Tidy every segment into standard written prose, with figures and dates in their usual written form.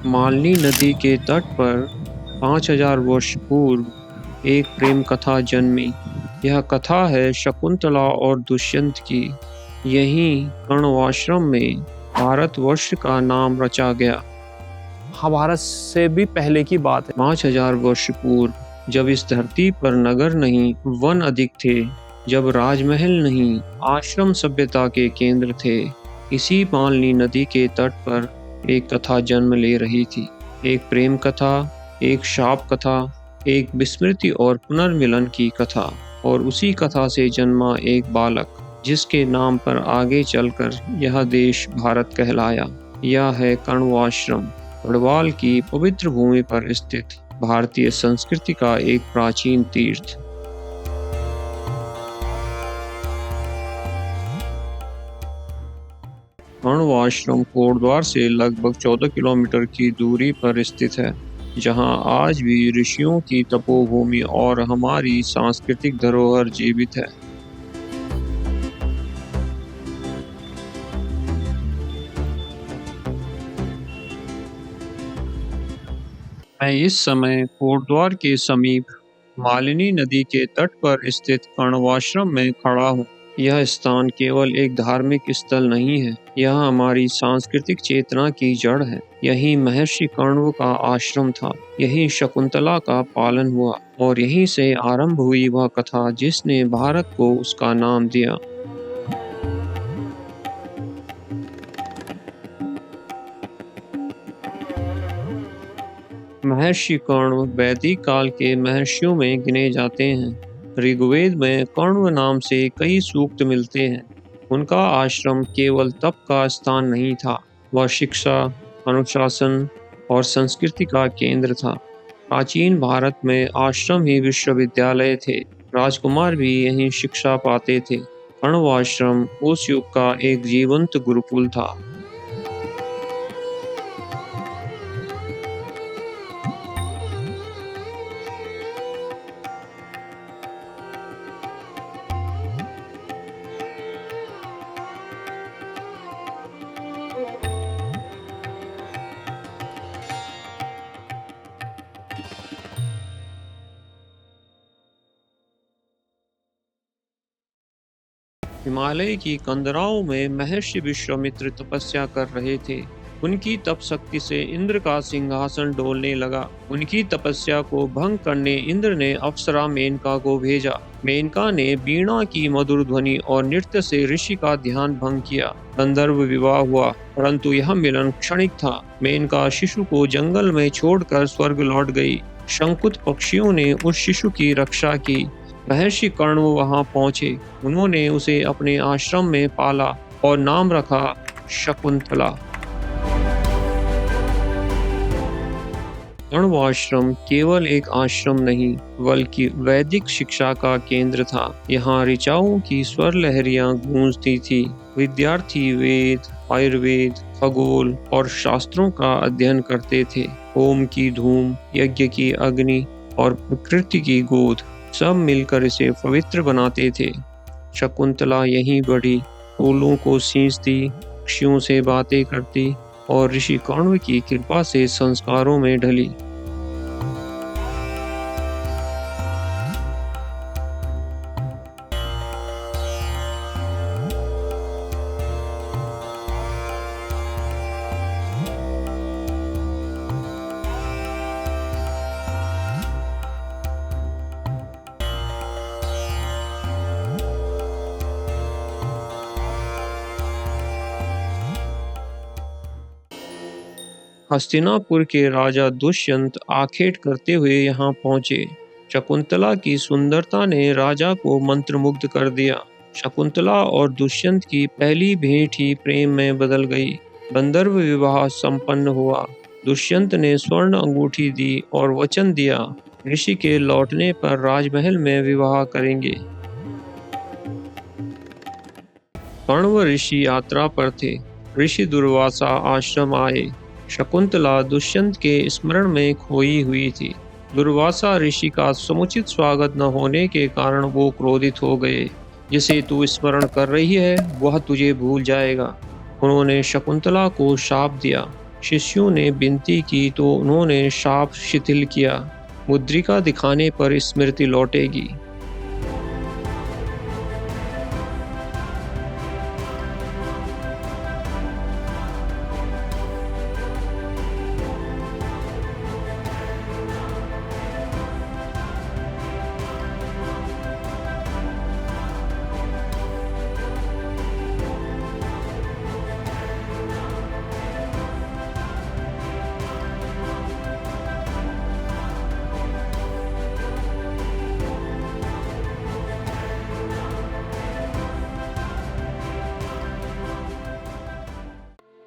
मालनी नदी के तट पर 5000 वर्ष पूर्व एक प्रेम कथा जन्मी। यह कथा है शकुंतला और दुष्यंत की। यहीं कर्णवाश्रम में भारतवर्ष का नाम रचा गया। महाभारत से भी पहले की बात है। 5000 वर्ष पूर्व, जब इस धरती पर नगर नहीं वन अधिक थे, जब राजमहल नहीं आश्रम सभ्यता के केंद्र थे, इसी मालनी नदी के तट पर एक कथा जन्म ले रही थी। एक प्रेम कथा, एक शाप कथा, एक विस्मृति और पुनर्मिलन की कथा। और उसी कथा से जन्मा एक बालक, जिसके नाम पर आगे चलकर यह देश भारत कहलाया। यह है कर्णवाश्रम, गढ़वाल की पवित्र भूमि पर स्थित भारतीय संस्कृति का एक प्राचीन तीर्थ। कर्णवाश्रम कोटद्वार से लगभग 14 किलोमीटर की दूरी पर स्थित है, जहां आज भी ऋषियों की तपोभूमि और हमारी सांस्कृतिक धरोहर जीवित है। मैं इस समय कोटद्वार के समीप मालिनी नदी के तट पर स्थित कर्णवाश्रम में खड़ा हूँ। यह स्थान केवल एक धार्मिक स्थल नहीं है, यह हमारी सांस्कृतिक चेतना की जड़ है। यहीं महर्षि कण्व का आश्रम था, यहीं शकुंतला का पालन हुआ और यहीं से आरंभ हुई वह कथा जिसने भारत को उसका नाम दिया। महर्षि कण्व वैदिक काल के महर्षियों में गिने जाते हैं। ऋग्वेद में कण्व नाम से कई सूक्त मिलते हैं। उनका आश्रम केवल तप का स्थान नहीं था, वह शिक्षा, अनुशासन और संस्कृति का केंद्र था। प्राचीन भारत में आश्रम ही विश्वविद्यालय थे, राजकुमार भी यहीं शिक्षा पाते थे। कण्व आश्रम उस युग का एक जीवंत गुरुकुल था। हिमालय की कंदराओं में महर्षि विश्वामित्र तपस्या कर रहे थे। उनकी तप शक्ति से इंद्र का सिंहासन डोलने लगा। उनकी तपस्या को भंग करने इंद्र ने अप्सरा मेनका को भेजा। मेनका ने वीणा की मधुर ध्वनि और नृत्य से ऋषि का ध्यान भंग किया। गंधर्व विवाह हुआ, परंतु यह मिलन क्षणिक था। मेनका शिशु को जंगल में छोड़कर स्वर्ग लौट गई। शंकुत पक्षियों ने उस शिशु की रक्षा की। महर्षि कण्व वहां पहुंचे। उन्होंने उसे अपने आश्रम में पाला और नाम रखा शकुंतला। कण्व आश्रम केवल एक आश्रम नहीं, बल्कि वैदिक शिक्षा का केंद्र था। यहाँ ऋचाओं की स्वर लहरियां गूंजती थी। विद्यार्थी वेद, आयुर्वेद, खगोल और शास्त्रों का अध्ययन करते थे। होम की धूम, यज्ञ की अग्नि और प्रकृति की गोद सब मिलकर इसे पवित्र बनाते थे। शकुंतला यहीं बढ़ी, फूलों को सींचती, पक्षियों से बातें करती और ऋषि कण्व की कृपा से संस्कारों में ढली। हस्तिनापुर के राजा दुष्यंत आखेट करते हुए यहाँ पहुंचे। शकुंतला की सुंदरता ने राजा को मंत्रमुग्ध कर दिया। शकुंतला और दुष्यंत की पहली भेंट ही प्रेम में बदल गई। गंधर्व विवाह संपन्न हुआ। दुष्यंत ने स्वर्ण अंगूठी दी और वचन दिया, ऋषि के लौटने पर राजमहल में विवाह करेंगे। कण्व ऋषि यात्रा पर थे। ऋषि दुर्वासा आश्रम आए। शकुंतला दुष्यंत के स्मरण में खोई हुई थी। दुर्वासा ऋषि का समुचित स्वागत न होने के कारण वो क्रोधित हो गए। जिसे तू स्मरण कर रही है वह तुझे भूल जाएगा। उन्होंने शकुंतला को शाप दिया। शिष्यों ने विनती की तो उन्होंने शाप शिथिल किया। मुद्रिका दिखाने पर स्मृति लौटेगी।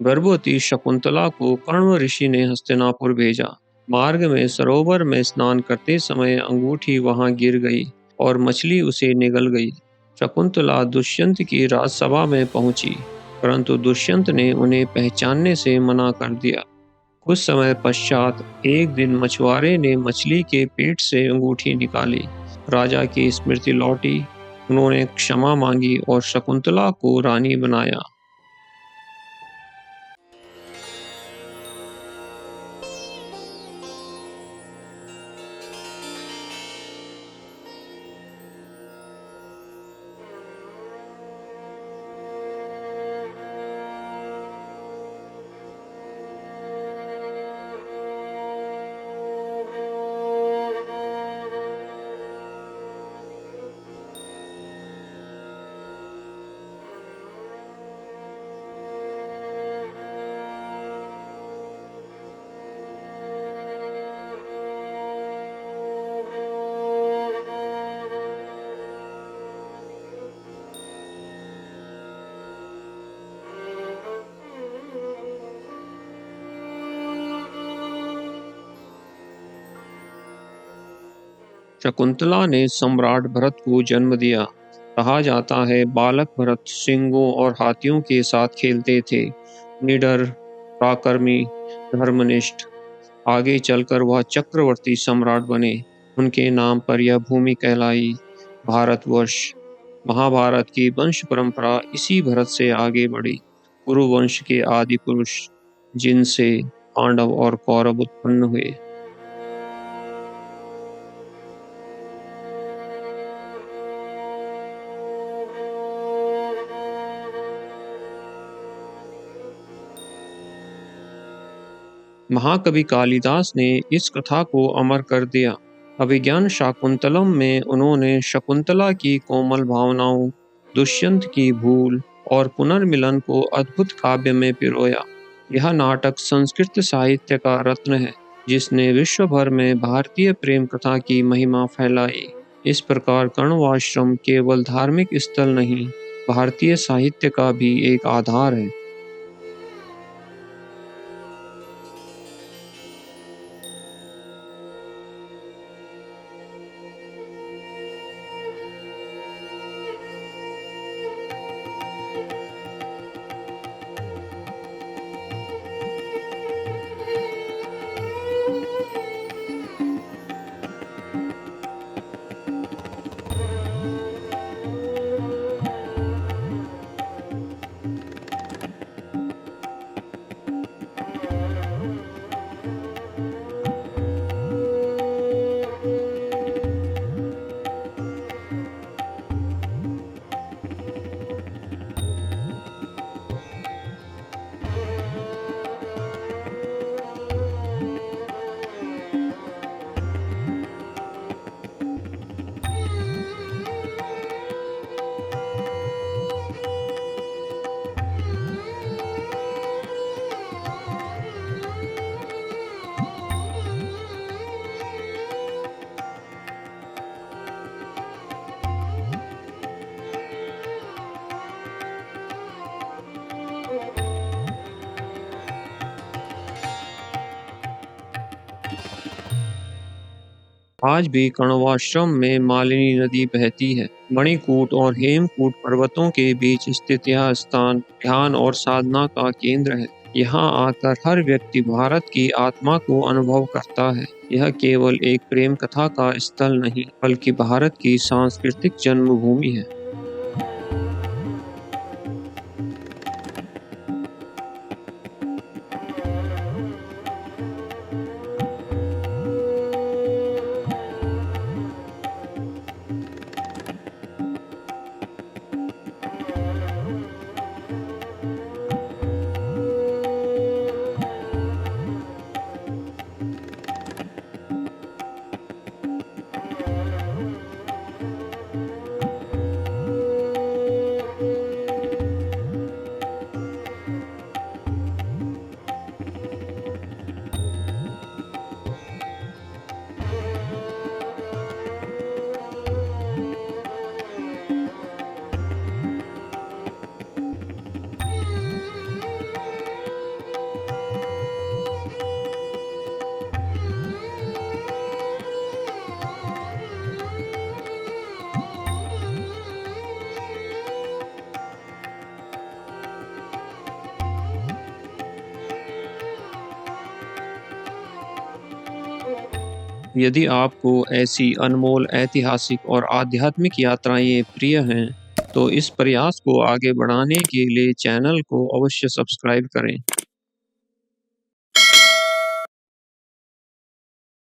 गर्भवती शकुंतला को कण्व ऋषि ने हस्तिनापुर भेजा। मार्ग में सरोवर में स्नान करते समय अंगूठी वहां गिर गई और मछली उसे निगल गई। शकुंतला दुष्यंत की राजसभा में पहुंची, परंतु दुष्यंत ने उन्हें पहचानने से मना कर दिया। कुछ समय पश्चात एक दिन मछुआरे ने मछली के पेट से अंगूठी निकाली। राजा की स्मृति लौटी। उन्होंने क्षमा मांगी और शकुंतला को रानी बनाया। शकुंतला ने सम्राट भरत को जन्म दिया। कहा जाता है बालक भरत सिंहों और हाथियों के साथ खेलते थे। निडर, पराक्रमी, धर्मनिष्ठ। आगे चलकर वह चक्रवर्ती सम्राट बने। उनके नाम पर यह भूमि कहलाई भारतवर्ष। महाभारत की वंश परंपरा इसी भरत से आगे बढ़ी। कुरु वंश के आदि पुरुष, जिनसे पांडव और कौरव उत्पन्न हुए। महाकवि कालिदास ने इस कथा को अमर कर दिया। अभिज्ञान शाकुंतलम में उन्होंने शकुंतला की कोमल भावनाओं, दुष्यंत की भूल और पुनर्मिलन को अद्भुत काव्य में पिरोया। यह नाटक संस्कृत साहित्य का रत्न है, जिसने विश्व भर में भारतीय प्रेम कथा की महिमा फैलाई। इस प्रकार कण्वाश्रम केवल धार्मिक स्थल नहीं, भारतीय साहित्य का भी एक आधार है। आज भी कण्वाश्रम में मालिनी नदी बहती है। मणिकूट और हेमकूट पर्वतों के बीच स्थित यह स्थान ध्यान और साधना का केंद्र है। यहाँ आकर हर व्यक्ति भारत की आत्मा को अनुभव करता है। यह केवल एक प्रेम कथा का स्थल नहीं, बल्कि भारत की सांस्कृतिक जन्मभूमि है। यदि आपको ऐसी अनमोल ऐतिहासिक और आध्यात्मिक यात्राएं प्रिय हैं, तो इस प्रयास को आगे बढ़ाने के लिए चैनल को अवश्य सब्सक्राइब करें।